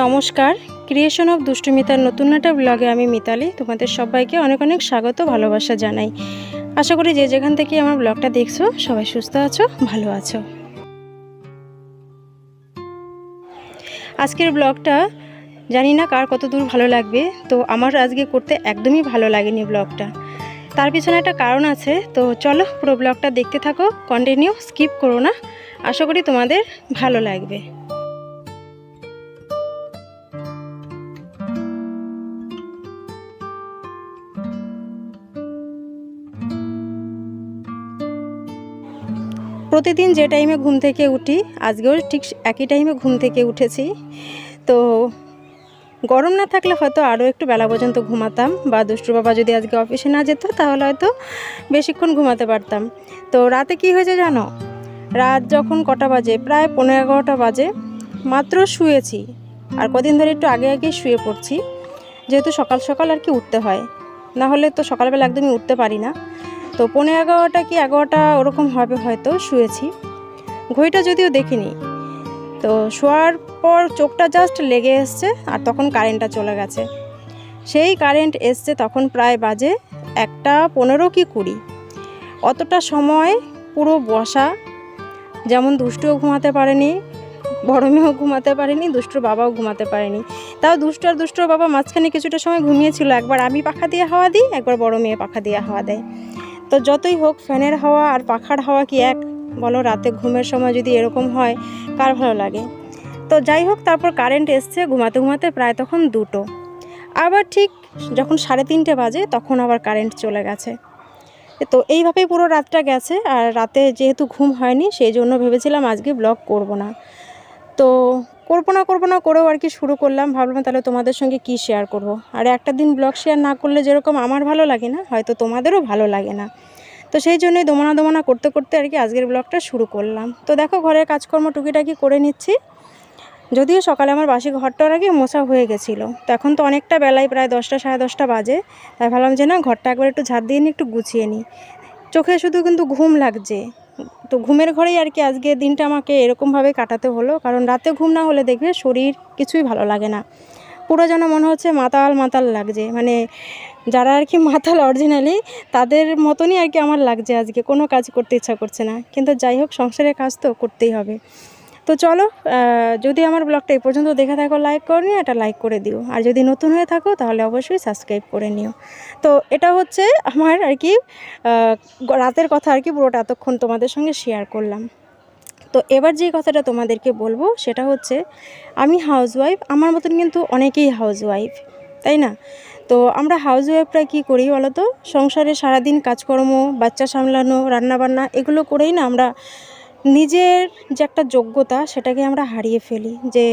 নমস্কার, creation of দুষ্টুমিতার নতুন একটা ব্লগে আমি মিতালি তোমাদের সবাইকে অনেক অনেক স্বাগত ভালোবাসা জানাই। আশা করি যে যেখান থেকে আমার ব্লগটা দেখছো সবাই সুস্থ আছো, ভালো আছো। আজকের ব্লগটা জানি না কার কত দূর ভালো লাগবে, তো আমার আজকে করতে একদমই ভালো লাগেনি ব্লগটা। তার পিছনে একটা কারণ আছে, তো চলো পুরো ব্লগটা দেখতে থাকো, কন্টিনিউ, স্কিপ করো না। আশা করি তোমাদের ভালো লাগবে। প্রতিদিন যে টাইমে ঘুম থেকে উঠি আজকেও ঠিক একই টাইমে ঘুম থেকে উঠেছি। তো গরম না থাকলে হয়তো আরও একটু বেলা পর্যন্ত ঘুমাতাম, বা দুষ্টুর বাবা যদি আজকে অফিসে না যেত তাহলে হয়তো বেশিক্ষণ ঘুমাতে পারতাম। তো রাতে কি হয়েছে জানো, রাত যখন কটা বাজে, প্রায় 11:30 বাজে, মাত্র শুয়েছি। আর কদিন ধরে একটু আগে আগে শুয়ে পড়ছি, যেহেতু সকাল সকাল আর কি উঠতে হয়, না হলে তো সকালবেলা একদমই উঠতে পারি না। তো 11:30 কি 11টা ওরকম হবে হয়তো শুয়েছি, ঘড়িটা যদিও দেখিনি। তো শোয়ার পর চোখটা জাস্ট লেগে এসছে, আর তখন কারেন্টটা চলে গেছে। সেই কারেন্ট এসছে তখন প্রায় বাজে 1:15 কি 20। অতটা সময় পুরো বসা, যেমন দুষ্টুও ঘুমাতে পারেনি, বড় মেয়েও ঘুমাতে পারেনি, দুষ্টুর বাবাও ঘুমাতে পারেনি। তাও দুষ্টুর বাবা মাঝখানে কিছুটা সময় ঘুমিয়েছিল, একবার আমি পাখা দিয়ে হাওয়া দিই, একবার বড় মেয়ে পাখা দিয়ে হাওয়া দেয়। তো যতই হোক, ফ্যানের হাওয়া আর পাখার হাওয়া কি এক বলো? রাতে ঘুমের সময় যদি এরকম হয় কার ভালো লাগে? তো যাই হোক, তারপর কারেন্ট এসছে ঘুমাতে ঘুমাতে প্রায় তখন 2টো। আবার ঠিক যখন 3:30 বাজে তখন আবার কারেন্ট চলে গেছে। তো এইভাবেই পুরো রাতটা গেছে। আর রাতে যেহেতু ঘুম হয়নি, সেই জন্য ভেবেছিলাম আজকে ব্লগ করব না। তো করবো না করেও আর কি শুরু করলাম। ভাবলাম তাহলে তোমাদের সঙ্গে কি শেয়ার করব। আর একটা দিন ব্লগ শেয়ার না করলে যেরকম আমার ভালো লাগে না, হয়তো তোমাদেরও ভালো লাগে না। তো সেই জন্যই দোমনা করতে করতে আর কি আজকের ব্লগটা শুরু করলাম। তো দেখো, ঘরের কাজকর্ম টুকিটাকি করে নিচ্ছি। যদিও সকালে আমার বাসি ঘরটার আগে মোছা হয়ে গেছিলো, তো এখন তো অনেকটা বেলায়, প্রায় 10টা 10:30 বাজে। তাই ভাবলাম যে না, ঘরটা একবার একটু ঝাড় দিয়ে নিই, একটু গুছিয়ে নিই। চোখে শুধু কিন্তু ঘুম লাগছে। তো ঘুমের ঘরেই আর কি আজকে দিনটা আমাকে এরকমভাবে কাটাতে হলো, কারণ রাতে ঘুম না হলে দেখবে শরীর কিছুই ভালো লাগে না, পুরো যেন মনে হচ্ছে মাতাল মাতাল লাগছে। মানে যারা আর কি মাতাল অরিজিনালি, তাদের মতনই আর কি আমার লাগছে। আজকে কোনো কাজ করতে ইচ্ছা করছে না, কিন্তু যাই হোক, সংসারের কাজ তো করতেই হবে। তো চলো, যদি আমার ব্লগটা এই পর্যন্ত দেখে থাকো, লাইক করো, এটা লাইক করে দিও। আর যদি নতুন হয়ে থাকো তাহলে অবশ্যই সাবস্ক্রাইব করে নিও। তো এটা হচ্ছে আমার আর কি রাতের কথা আর কি, পুরোটা এতক্ষণ তোমাদের সঙ্গে শেয়ার করলাম। তো এবার যে কথাটা তোমাদেরকে বলবো সেটা হচ্ছে, আমি হাউসওয়াইফ, আমার মতন কিন্তু অনেকেই হাউসওয়াইফ, তাই না? তো আমরা হাউসওয়াইফরা কী করি বলো তো? সংসারে সারাদিন কাজকর্ম, বাচ্চা সামলানো, রান্নাবান্না, এগুলো করেই না আমরা নিজের যে একটা যোগ্যতা সেটাকে আমরা হারিয়ে ফেলি। যে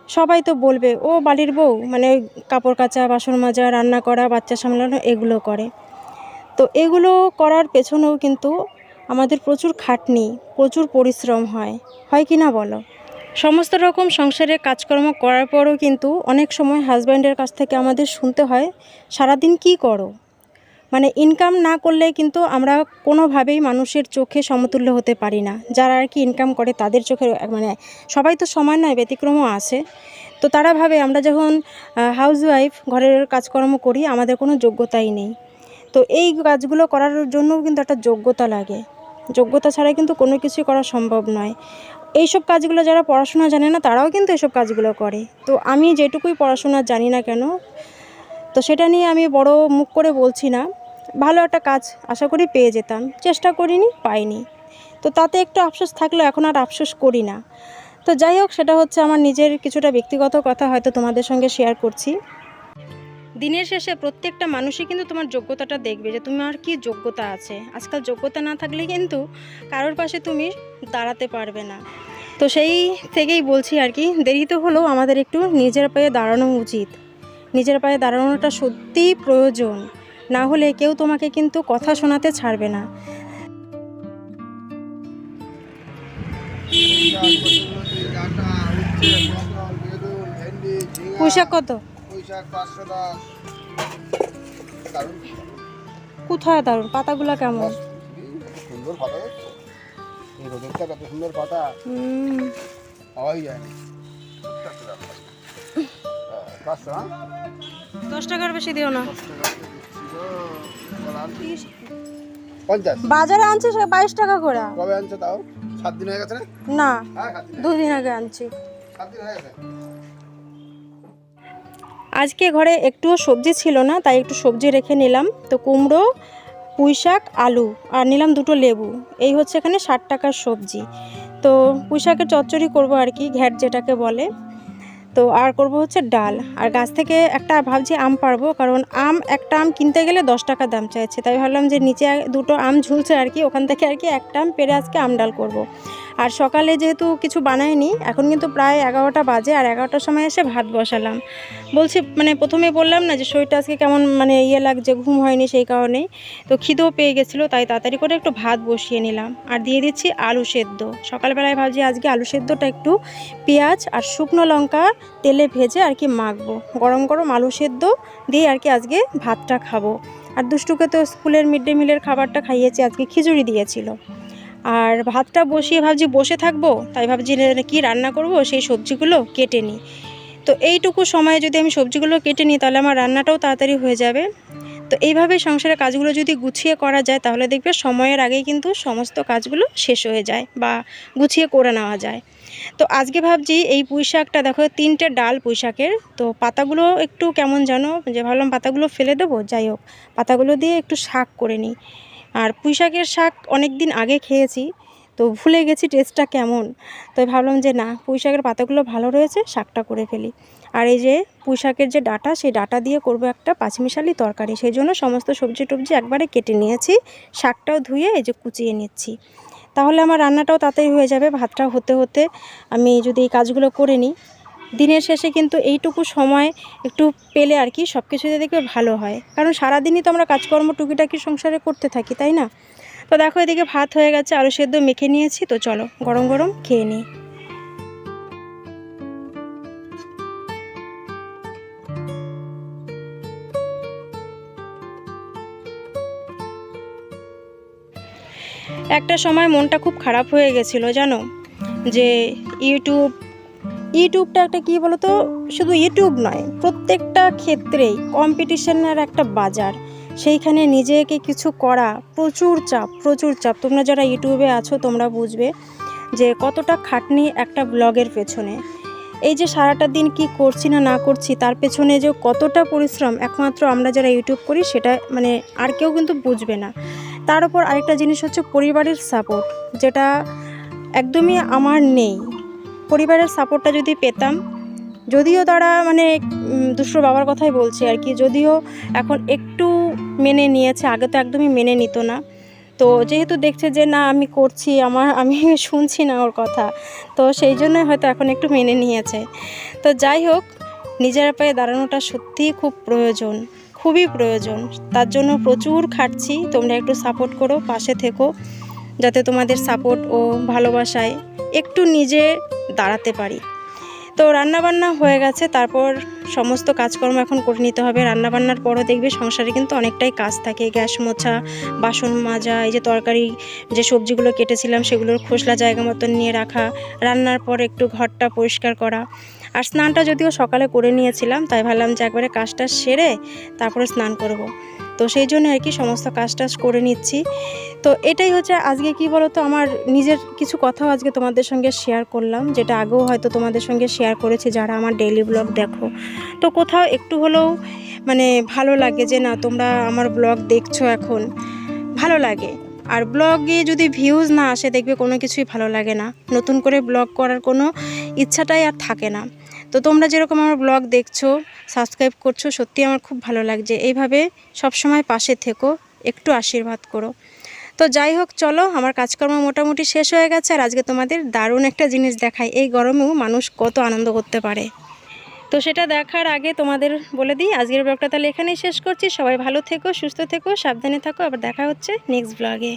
সবাই তো বলবে ও বাড়ির বউ, মানে ওই কাপড় কাচা, বাসন মাজা, রান্না করা, বাচ্চা সামলানো, এগুলো করে। তো এগুলো করার পেছনেও কিন্তু আমাদের প্রচুর খাটনি, প্রচুর পরিশ্রম হয় কি না বলো? সমস্ত রকম সংসারের কাজকর্ম করার পরও কিন্তু অনেক সময় হাজব্যান্ডের কাছ থেকে আমাদের শুনতে হয়, সারাদিন কি করো? মানে ইনকাম না করলে কিন্তু আমরা কোনোভাবেই মানুষের চোখে সমতুল্য হতে পারি না। যারা আর কি ইনকাম করে তাদের চোখে, মানে সবাই তো সমান নয়, ব্যতিক্রমও আছে। তো তারা ভাবে আমরা যখন হাউসওয়াইফ, ঘরের কাজকর্ম করি, আমাদের কোনো যোগ্যতাই নেই। তো এই কাজগুলো করার জন্যও কিন্তু একটা যোগ্যতা লাগে। যোগ্যতা ছাড়া কিন্তু কোনো কিছুই করা সম্ভব নয়। এইসব কাজগুলো যারা পড়াশোনা জানে না, তারাও কিন্তু এসব কাজগুলো করে। তো আমি যেটুকুই পড়াশোনা জানি না কেন, তো সেটা নিয়ে আমি বড় মুখ করে বলছি না। ভালো একটা কাজ আশা করি পেয়ে যেতাম, চেষ্টা করিনি, পাইনি। তো তাতে একটু আফসোস থাকলেও এখন আর আফসোস করি না। তো যাই হোক, সেটা হচ্ছে আমার নিজের কিছুটা ব্যক্তিগত কথা, হয়তো তোমাদের সঙ্গে শেয়ার করছি। দিনের শেষে প্রত্যেকটা মানুষই কিন্তু তোমার যোগ্যতাটা দেখবে, যে তোমার কি যোগ্যতা আছে। আজকাল যোগ্যতা না থাকলে কিন্তু কারোর পাশে তুমি দাঁড়াতে পারবে না। তো সেই থেকেই বলছি আর কি, দেরি তো হলেও আমাদের একটু নিজের পায়ে দাঁড়ানো উচিত। নিজের পায়ে দাঁড়ানোটা সত্যিই প্রয়োজন, না হলে কেউ তোমাকে কিন্তু কথা শোনাতে ছাড়বে না। পুঁইশাক কত? কোথায় দারুণ, পাতাগুলো কেমন সুন্দর পাতা, সুন্দর পাতা পাওয়াই যায় না। 500 হ্যাঁ? 10 টাকার বেশি দিও না। 10 টাকা ছিল, 50 বাজারে আনছি সে 22 টাকা করে। কবে আনছো তাও? 7 দিন হয়ে গেছে না? না, হ্যাঁ 7 দিন 2 দিন আগে আনছি। 7 দিন হয়ে গেছে। আজকে ঘরে একটুও সবজি ছিল না, তাই একটু সবজি রেখে নিলাম। তো কুমড়ো, পুঁই শাক, আলু আর নিলাম 2টো লেবু। এই হচ্ছে এখানে 60 টাকার সবজি। তো পুঁই শাকের চচ্চড়ি করবো আর কি, ঘ্যাট যেটাকে বলে। তো আর করব হচ্ছে ডাল। আর গাছ থেকে একটা ভাবছি আম পারবো, কারণ একটা আম কিনতে গেলে 10 টাকা দাম চাইছে। তাই ভাবলাম যে নিচে 2টো আম ঝুলছে আর কি, ওখান থেকে আর কি একটা আম পেড়ে আজকে আম ডাল করব। আর সকালে যেহেতু কিছু বানাইনি, এখন কিন্তু প্রায় 11টা বাজে, আর 11টার সময় এসে ভাত বসালাম। বলছি মানে প্রথমে বললাম না যে শরীরটা আজকে কেমন মানে লাগছে, ঘুম হয়নি সেই কারণেই। তো খিদেও পেয়ে গেছিলো, তাই তাড়াতাড়ি করে একটু ভাত বসিয়ে নিলাম। আর দিয়ে দিচ্ছি আলু সেদ্ধ। সকালবেলায় ভাবছি আজকে আলু সেদ্ধটা একটু পেঁয়াজ আর শুকনো লঙ্কা তেলে ভেজে আর কি মাখবো। গরম গরম আলু সেদ্ধ দিয়ে আর কি আজকে ভাতটা খাবো। আর দুষ্টুকে তো স্কুলের মিড ডে মিলের খাবারটা খাইয়েছি, আজকে খিচুড়ি দিয়েছিল। আর ভাতটা বসিয়ে ভাবছি বসে থাকবো, তাই ভাবছি কি রান্না করব, সেই সবজিগুলো কেটে নিই। তো এইটুকু সময়ে যদি আমি সবজিগুলো কেটে নিই, তাহলে আমার রান্নাটাও তাড়াতাড়ি হয়ে যাবে। তো এইভাবেই সংসারের কাজগুলো যদি গুছিয়ে করা যায়, তাহলে দেখবে সময়ের আগেই কিন্তু সমস্ত কাজগুলো শেষ হয়ে যায় বা গুছিয়ে করে নেওয়া যায়। তো আজকে ভাবছি এই পুঁই শাকটা, দেখো 3টে ডাল পুঁই শাকের, তো পাতাগুলো একটু কেমন জানো, যে ভাবলাম পাতাগুলো ফেলে দেবো, যাই হোক পাতাগুলো দিয়ে একটু শাক করে নিই। আর পুঁই শাকের শাক অনেক দিন আগে খেয়েছি, তো ভুলে গেছি টেস্টটা কেমন। তো ভাবলাম যে না, পুঁই শাকের পাতাগুলো ভালো রয়েছে, শাকটা করে ফেলি। আর এই যে পুঁই শাকের যে ডাঁটা, সেই ডাঁটা দিয়ে করব একটা পাঁচমিশালি তরকারি। সেই জন্য সমস্ত সবজি টবজি একবারে কেটে নিয়েছি, শাকটাও ধুয়ে এই যে কুচিয়ে নিচ্ছি। তাহলে আমার রান্নাটাও তাড়াতাড়ি হয়ে যাবে। ভাতটা হতে হতে আমি যদি এই কাজগুলো করে নিই, দিনের শেষে কিন্তু এইটুকু সময় একটু পেলে আর কি সব কিছুতে দেখবে ভালো হয়। কারণ সারাদিনই তো আমরা কাজকর্ম টুকিটাকি সংসারে করতে থাকি, তাই না? তো দেখো এদিকে ভাত হয়ে গেছে, আলু সেদ্ধ মেখে নিয়েছি। তো চলো গরম গরম খেয়ে নিই। একটা সময় মনটা খুব খারাপ হয়ে গেছিলো জানো, যে ইউটিউবটা একটা কী বলো তো, শুধু ইউটিউব নয়, প্রত্যেকটা ক্ষেত্রেই কম্পিটিশনের একটা বাজার। সেইখানে নিজেকে কিছু করা প্রচুর চাপ। তোমরা যারা ইউটিউবে আছো তোমরা বুঝবে যে কতটা খাটনি একটা ব্লগের পেছনে। এই যে সারাটা দিন কি করছি না করছি, তার পেছনে যে কতটা পরিশ্রম, একমাত্র আমরা যারা ইউটিউব করি সেটা মানে আর কেউ কিন্তু বুঝবে না। তার উপর আরেকটা জিনিস হচ্ছে পরিবারের সাপোর্ট, যেটা একদমই আমার নেই। পরিবারের সাপোর্টটা যদি পেতাম, যদিও তারা মানে দুষ্টুর বাবার কথাই বলছি আর কি, যদিও এখন একটু মেনে নিয়েছে, আগে তো একদমই মেনে নিত না। তো যেহেতু দেখছে যে না আমি করছি, আমি শুনছি না ওর কথা, তো সেই জন্যই হয়তো এখন একটু মেনে নিয়েছে। তো যাই হোক, নিজের পায়ে দাঁড়ানোটা সত্যিই খুব প্রয়োজন, খুবই প্রয়োজন। তার জন্য প্রচুর খাটছি, তোমরা একটু সাপোর্ট করো, পাশে থেকো, যাতে তোমাদের সাপোর্ট ও ভালোবাসায় একটু নিজে দাঁড়াতে পারি। তো রান্নাবান্না হয়ে গেছে, তারপর সমস্ত কাজকর্ম এখন করে নিতে হবে। রান্নাবান্নার পরও দেখবে সংসারে কিন্তু অনেকটাই কাজ থাকে, গ্যাস মোছা, বাসন মাজা, এই যে তরকারি যে সবজিগুলো কেটেছিলাম সেগুলোর খোসলা জায়গা মতন নিয়ে রাখা, রান্নার পর একটু ঘরটা পরিষ্কার করা। আর স্নানটা যদিও সকালে করে নিয়েছিলাম, তাই ভাবলাম যে একবারে কাজটা সেরে তারপরে স্নান করব। তো সেই জন্য আর কি সমস্ত কাজ করে নিচ্ছি। তো এটাই হচ্ছে আজকে কি বলো তো, আমার নিজের কিছু কথাও আজকে তোমাদের সঙ্গে শেয়ার করলাম, যেটা আগেও হয়তো তোমাদের সঙ্গে শেয়ার করেছি যারা আমার ডেইলি ব্লগ দেখো। তো কোথাও একটু হলেও মানে ভালো লাগে যে না তোমরা আমার ব্লগ দেখছো, এখন ভালো লাগে। আর ব্লগে যদি ভিউজ না আসে, দেখবে কোনো কিছুই ভালো লাগে না, নতুন করে ব্লগ করার কোনো ইচ্ছাটাই আর থাকে না। তো তোমরা যেরকম আমার ব্লগ দেখছো, সাবস্ক্রাইব করছো, সত্যি আমার খুব ভালো লাগছে। এইভাবে সবসময় পাশে থেকো, একটু আশীর্বাদ করো। তো যাই হোক, চলো আমার কাজকর্ম মোটামুটি শেষ হয়ে গেছে। আর আজকে তোমাদের দারুণ একটা জিনিস দেখাই, এই গরমেও মানুষ কত আনন্দ করতে পারে। তো সেটা দেখার আগে তোমাদের বলে দিই, আজকের ব্লগটা তাহলে এখানেই শেষ করছি। সবাই ভালো থেকো, সুস্থ থেকো, সাবধানে থাকো। আবার দেখা হচ্ছে নেক্সট ব্লগে।